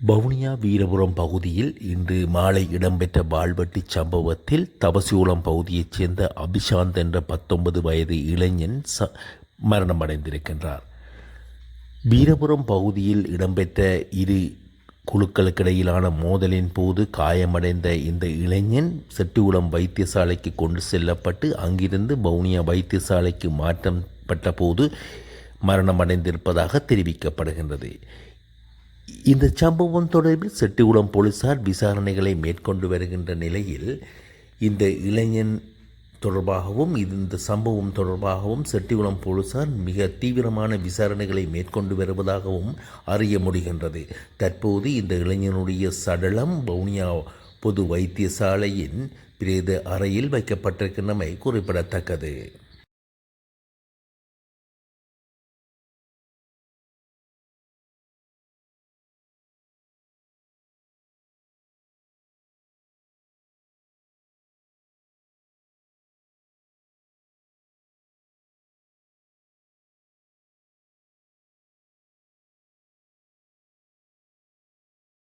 வவுனியா வீரபுரம் பகுதியில் இன்று மாலை இடம்பெற்ற வாழ்வெட்டி சம்பவத்தில் தவசியோளம் பகுதியைச் சேர்ந்த அபிஷாந்த் என்ற 19 வயது இளைஞன் மரணமடைந்திருக்கின்றார். வீரபுரம் பகுதியில் இடம்பெற்ற இரு குழுக்களுக்கிடையிலான மோதலின் போது காயமடைந்த இந்த இளைஞன் செட்டிகுளம் வைத்தியசாலைக்கு கொண்டு செல்லப்பட்டு அங்கிருந்து வவுனியா வைத்தியசாலைக்கு மாற்றப்பட்ட போது மரணமடைந்திருப்பதாக தெரிவிக்கப்படுகின்றது. இந்த சம்பவம் தொடர்பில் செட்டிகுளம் போலீசார் விசாரணைகளை மேற்கொண்டு வருகின்ற நிலையில் இந்த இளைஞன் தொடர்பாகவும் இந்த சம்பவம் தொடர்பாகவும் செட்டிகுளம் போலீசார் மிக தீவிரமான விசாரணைகளை மேற்கொண்டு வருவதாகவும் அறிய முடிகின்றது. தற்போது இந்த இளைஞனுடைய சடலம் வவுனியா பொது வைத்தியசாலையின் பிரேத அறையில் வைக்கப்பட்டிருக்கின்றமை குறிப்பிடத்தக்கது.